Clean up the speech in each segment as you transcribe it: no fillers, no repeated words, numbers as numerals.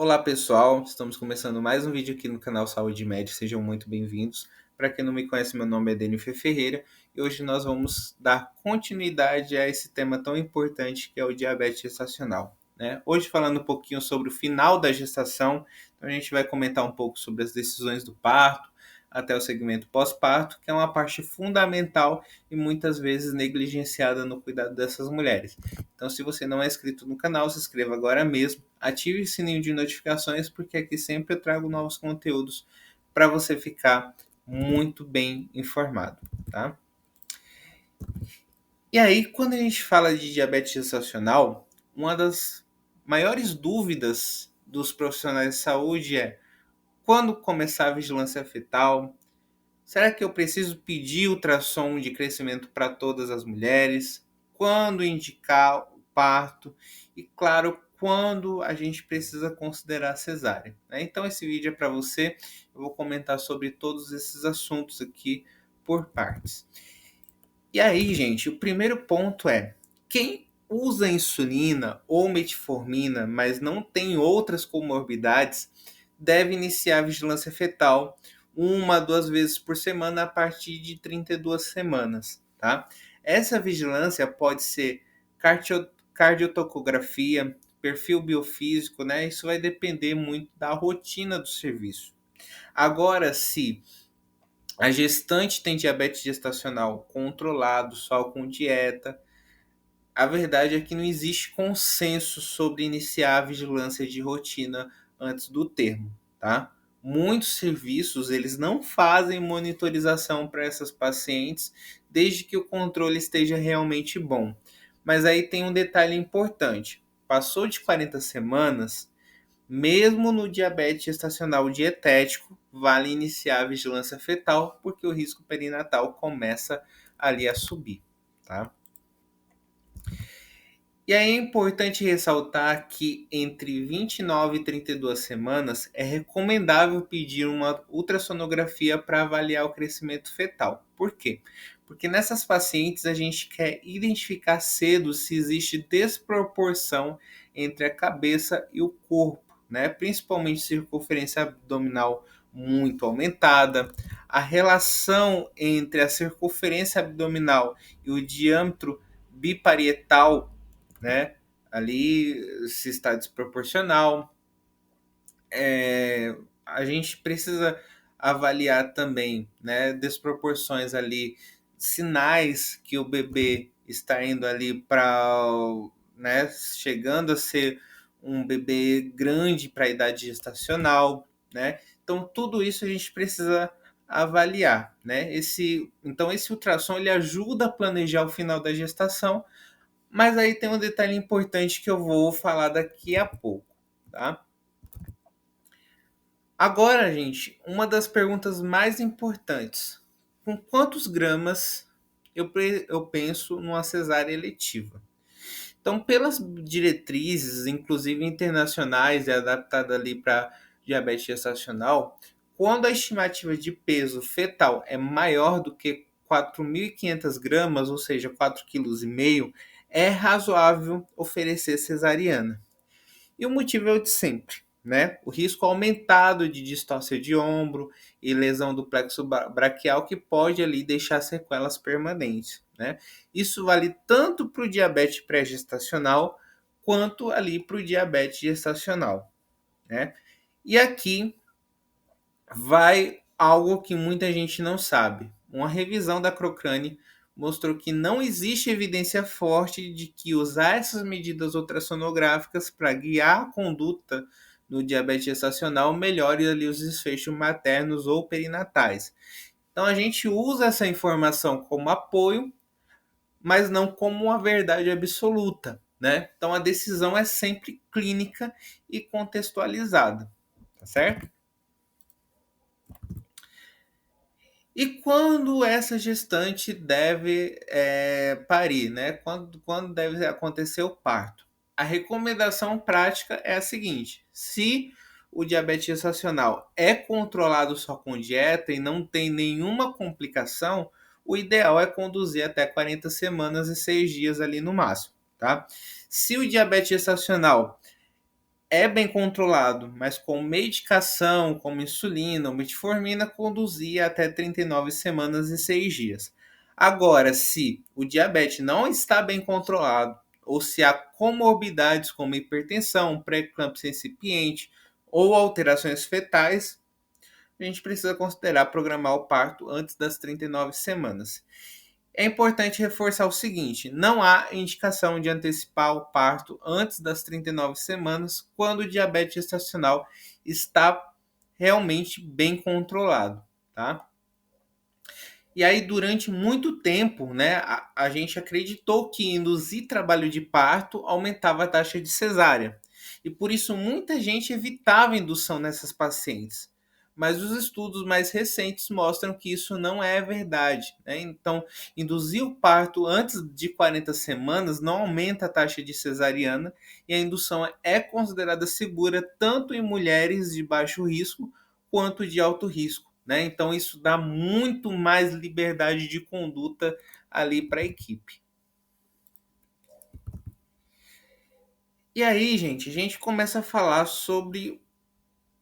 Olá pessoal, estamos começando mais um vídeo aqui no canal Saúde Média, sejam muito bem-vindos. Para quem não me conhece, meu nome é Denilfer Ferreira e hoje nós vamos dar continuidade a esse tema tão importante que é o diabetes gestacional. Hoje falando um pouquinho sobre o final da gestação, então a gente vai comentar um pouco sobre as decisões do parto, até o segmento pós-parto, que é uma parte fundamental e muitas vezes negligenciada no cuidado dessas mulheres. Então, se você não é inscrito no canal, se inscreva agora mesmo, ative o sininho de notificações, porque aqui sempre eu trago novos conteúdos para você ficar muito bem informado, tá? E aí, quando a gente fala de diabetes gestacional, uma das maiores dúvidas dos profissionais de saúde é: quando começar a vigilância fetal? Será que eu preciso pedir ultrassom de crescimento para todas as mulheres? Quando indicar o parto? E claro, quando a gente precisa considerar cesárea, né? Então esse vídeo é para você. Eu vou comentar sobre todos esses assuntos aqui por partes. E aí, gente, o primeiro ponto é: quem usa insulina ou metformina, mas não tem outras comorbidades, deve iniciar a vigilância fetal uma a duas vezes por semana a partir de 32 semanas, tá? Essa vigilância pode ser cardiotocografia, perfil biofísico, né? Isso vai depender muito da rotina do serviço. Agora, se a gestante tem diabetes gestacional controlado, só com dieta, a verdade é que não existe consenso sobre iniciar a vigilância de rotina antes do termo, tá? Muitos serviços, eles não fazem monitorização para essas pacientes desde que o controle esteja realmente bom. Mas aí tem um detalhe importante. Passou de 40 semanas, mesmo no diabetes gestacional dietético, vale iniciar a vigilância fetal, porque o risco perinatal começa ali a subir, tá? E aí é importante ressaltar que entre 29 e 32 semanas é recomendável pedir uma ultrassonografia para avaliar o crescimento fetal. Por quê? Porque nessas pacientes a gente quer identificar cedo se existe desproporção entre a cabeça e o corpo, né? Principalmente circunferência abdominal muito aumentada, a relação entre a circunferência abdominal e o diâmetro biparietal, né? Ali se está desproporcional. A gente precisa avaliar também, né, desproporções ali, sinais que o bebê está indo ali para, né, chegando a ser um bebê grande para a idade gestacional, né? Então tudo isso a gente precisa avaliar, né? Então esse ultrassom ele ajuda a planejar o final da gestação, mas aí tem um detalhe importante que eu vou falar daqui a pouco, tá? Agora, gente, uma das perguntas mais importantes. Com quantos gramas eu penso numa cesárea eletiva? Então, pelas diretrizes, inclusive internacionais e adaptada ali para diabetes gestacional, quando a estimativa de peso fetal é maior do que 4.500 gramas, ou seja, 4,5 kg, é razoável oferecer cesariana. E o motivo é o de sempre, né? O risco aumentado de distócia de ombro e lesão do plexo braquial que pode ali deixar sequelas permanentes, né? Isso vale tanto para o diabetes pré-gestacional quanto ali para o diabetes gestacional, né? E aqui vai algo que muita gente não sabe. Uma revisão da Cochrane mostrou que não existe evidência forte de que usar essas medidas ultrassonográficas para guiar a conduta no diabetes gestacional melhore ali os desfechos maternos ou perinatais. Então a gente usa essa informação como apoio, mas não como uma verdade absoluta, né? Então a decisão é sempre clínica e contextualizada, tá certo? E quando essa gestante deve parir, né? Quando deve acontecer o parto? A recomendação prática é a seguinte: se o diabetes gestacional é controlado só com dieta e não tem nenhuma complicação, o ideal é conduzir até 40 semanas e 6 dias ali no máximo, tá? Se o diabetes gestacional é bem controlado, mas com medicação, como insulina ou metformina, conduzia até 39 semanas e 6 dias. Agora, se o diabetes não está bem controlado, ou se há comorbidades como hipertensão, pré-eclâmpsia incipiente ou alterações fetais, a gente precisa considerar programar o parto antes das 39 semanas. É importante reforçar o seguinte: não há indicação de antecipar o parto antes das 39 semanas quando o diabetes gestacional está realmente bem controlado, tá? E aí, durante muito tempo, né, a gente acreditou que induzir trabalho de parto aumentava a taxa de cesárea. E por isso muita gente evitava a indução nessas pacientes. Mas os estudos mais recentes mostram que isso não é verdade, né? Então, induzir o parto antes de 40 semanas não aumenta a taxa de cesariana e a indução é considerada segura tanto em mulheres de baixo risco quanto de alto risco, né? Então isso dá muito mais liberdade de conduta ali para a equipe. E aí, gente, a gente começa a falar sobre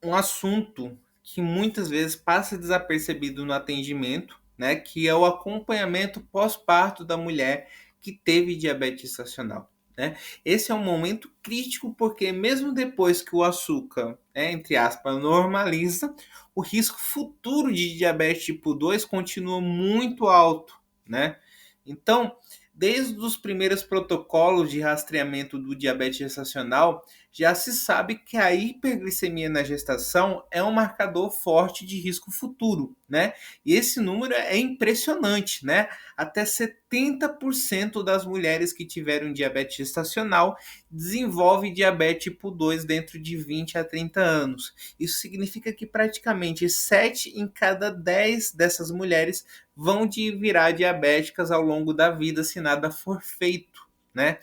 um assunto que muitas vezes passa desapercebido no atendimento, né? Que é o acompanhamento pós-parto da mulher que teve diabetes gestacional. Né? Esse é um momento crítico porque mesmo depois que o açúcar, entre aspas, normaliza, o risco futuro de diabetes tipo 2 continua muito alto, né? Então, desde os primeiros protocolos de rastreamento do diabetes gestacional, já se sabe que a hiperglicemia na gestação é um marcador forte de risco futuro, né? E esse número é impressionante, né? Até 70% das mulheres que tiveram diabetes gestacional desenvolvem diabetes tipo 2 dentro de 20 a 30 anos. Isso significa que praticamente 7 em cada 10 dessas mulheres vão virar diabéticas ao longo da vida se nada for feito, né?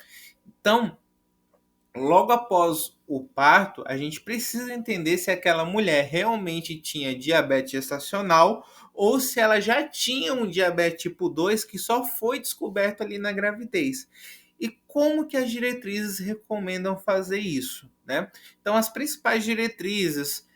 Então, logo após o parto, a gente precisa entender se aquela mulher realmente tinha diabetes gestacional ou se ela já tinha um diabetes tipo 2 que só foi descoberto ali na gravidez. E como que as diretrizes recomendam fazer isso, né? Então, as principais diretrizes,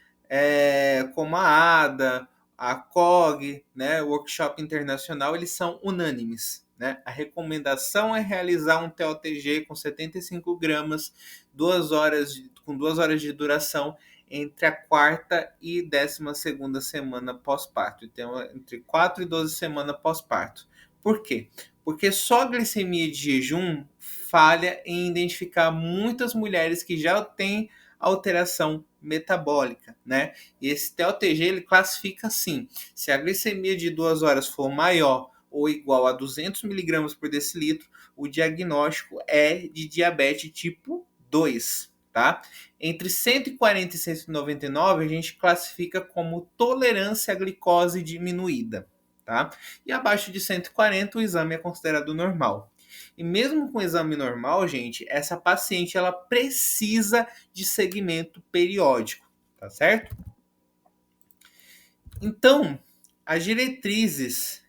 como a ADA, a COG, né, o Workshop Internacional, eles são unânimes. Né? A recomendação é realizar um TOTG com 75 gramas, 2 horas, com 2 horas de duração entre a quarta e 12ª semana pós-parto. Então, entre 4 e 12 semanas pós-parto. Por quê? Porque só a glicemia de jejum falha em identificar muitas mulheres que já têm alteração metabólica, né? E esse TOTG ele classifica assim: se a glicemia de 2 horas for maior ou igual a 200 miligramas por decilitro, o diagnóstico é de diabetes tipo 2, tá? Entre 140 e 199 a gente classifica como tolerância à glicose diminuída, tá? E abaixo de 140 o exame é considerado normal. E mesmo com o exame normal, gente, essa paciente ela precisa de segmento periódico, tá certo? Então, as diretrizes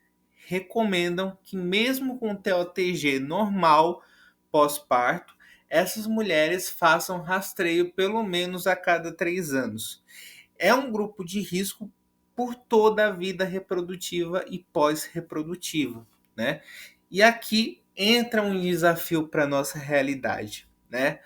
recomendam que mesmo com TOTG normal pós-parto, essas mulheres façam rastreio pelo menos a cada 3 anos. É um grupo de risco por toda a vida reprodutiva e pós-reprodutiva, né? E aqui entra um desafio para a nossa realidade, né?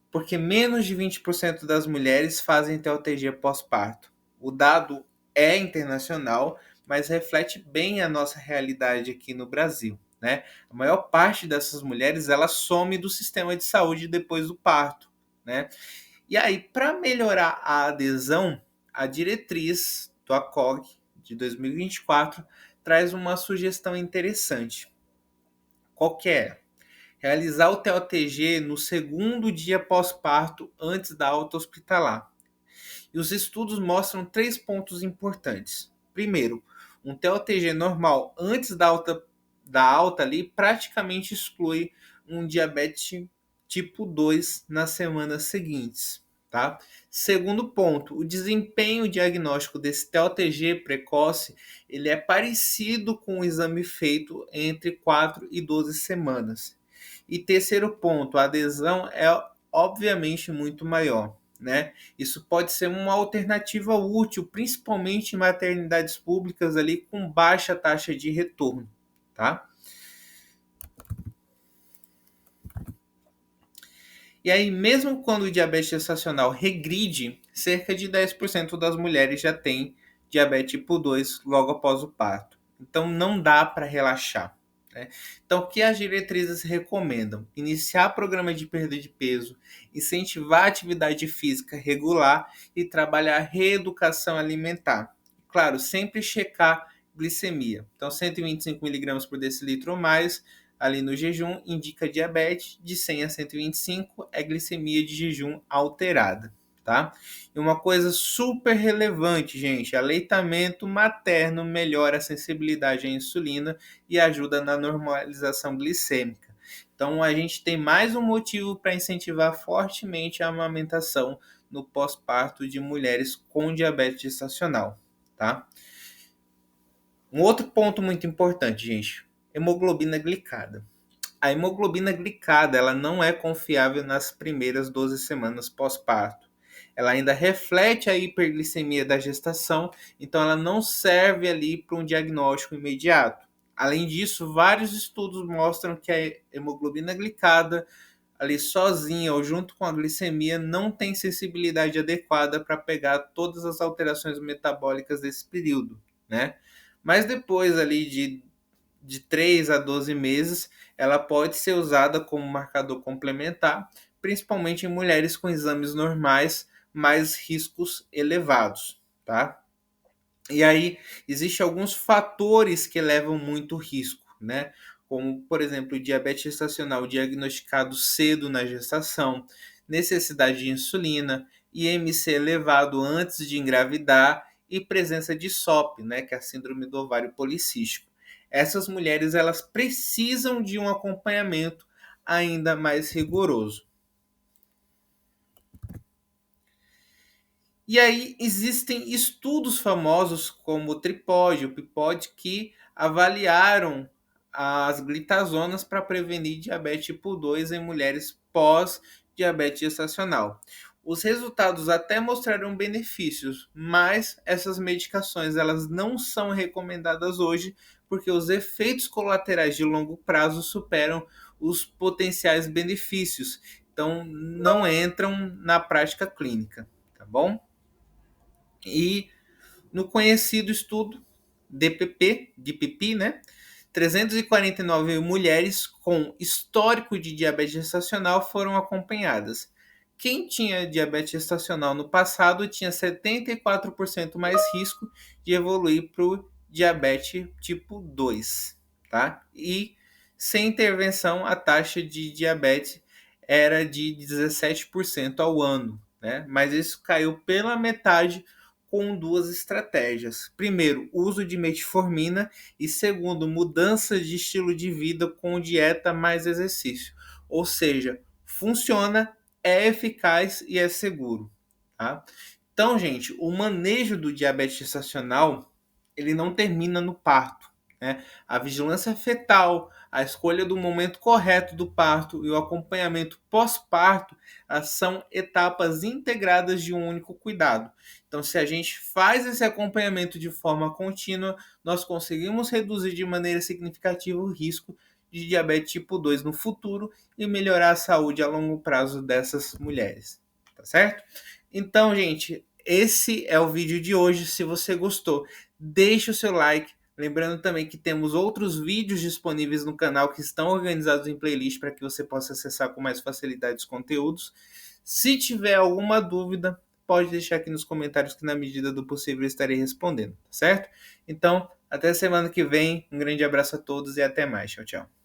Porque menos de 20% das mulheres fazem TOTG pós-parto. O dado é internacional, mas reflete bem a nossa realidade aqui no Brasil. Né? A maior parte dessas mulheres ela some do sistema de saúde depois do parto. Né? E aí, para melhorar a adesão, a diretriz do ACOG de 2024 traz uma sugestão interessante. Qual que é? Realizar o TOTG no segundo dia pós-parto antes da alta hospitalar. E os estudos mostram 3 pontos importantes. Primeiro, um TOTG normal antes da alta ali praticamente exclui um diabetes tipo 2 nas semanas seguintes. Tá? Segundo ponto, o desempenho diagnóstico desse TOTG precoce ele é parecido com o exame feito entre 4 e 12 semanas. E terceiro ponto, a adesão é obviamente muito maior. né? Isso pode ser uma alternativa útil, principalmente em maternidades públicas ali com baixa taxa de retorno, tá? E aí, mesmo quando o diabetes gestacional regride, cerca de 10% das mulheres já têm diabetes tipo 2 logo após o parto. Então, não dá para relaxar, né? Então, o que as diretrizes recomendam? Iniciar programa de perda de peso, incentivar a atividade física regular e trabalhar a reeducação alimentar. Claro, sempre checar glicemia. Então, 125 miligramas por decilitro ou mais ali no jejum indica diabetes, de 100 a 125 é glicemia de jejum alterada, tá? E uma coisa super relevante, gente, aleitamento materno melhora a sensibilidade à insulina e ajuda na normalização glicêmica. Então a gente tem mais um motivo para incentivar fortemente a amamentação no pós-parto de mulheres com diabetes gestacional, tá? Um outro ponto muito importante, gente, hemoglobina glicada. A hemoglobina glicada ela não é confiável nas primeiras 12 semanas pós-parto. Ela ainda reflete a hiperglicemia da gestação, então ela não serve ali para um diagnóstico imediato. Além disso, vários estudos mostram que a hemoglobina glicada ali sozinha ou junto com a glicemia não tem sensibilidade adequada para pegar todas as alterações metabólicas desse período, né? Mas depois ali de 3 a 12 meses, ela pode ser usada como marcador complementar, principalmente em mulheres com exames normais, mais riscos elevados, tá? E aí, existem alguns fatores que levam muito risco, né? Como, por exemplo, diabetes gestacional diagnosticado cedo na gestação, necessidade de insulina, IMC elevado antes de engravidar e presença de SOP, né, que é a síndrome do ovário policístico. Essas mulheres elas precisam de um acompanhamento ainda mais rigoroso. E aí existem estudos famosos como o Tripod, o Pipod, que avaliaram as glitazonas para prevenir diabetes tipo 2 em mulheres pós-diabetes gestacional. Os resultados até mostraram benefícios, mas essas medicações elas não são recomendadas hoje porque os efeitos colaterais de longo prazo superam os potenciais benefícios. Então não entram na prática clínica, tá bom? E no conhecido estudo DPP, DPP, né? 349 mulheres com histórico de diabetes gestacional foram acompanhadas. Quem tinha diabetes gestacional no passado tinha 74% mais risco de evoluir para o diabetes tipo 2, tá? E sem intervenção, a taxa de diabetes era de 17% ao ano, né? Mas isso caiu pela metade com duas estratégias. Primeiro, uso de metformina e segundo, mudança de estilo de vida com dieta mais exercício. Ou seja, funciona, é eficaz e é seguro, tá? Então, gente, o manejo do diabetes gestacional, ele não termina no parto, né? A vigilância fetal, a escolha do momento correto do parto e o acompanhamento pós-parto são etapas integradas de um único cuidado. Então, se a gente faz esse acompanhamento de forma contínua, nós conseguimos reduzir de maneira significativa o risco de diabetes tipo 2 no futuro e melhorar a saúde a longo prazo dessas mulheres, tá certo? Então, gente, esse é o vídeo de hoje. Se você gostou, deixe o seu like. Lembrando também que temos outros vídeos disponíveis no canal que estão organizados em playlist para que você possa acessar com mais facilidade os conteúdos. Se tiver alguma dúvida, pode deixar aqui nos comentários que na medida do possível eu estarei respondendo, tá certo? Então, até semana que vem. Um grande abraço a todos e até mais. Tchau, tchau.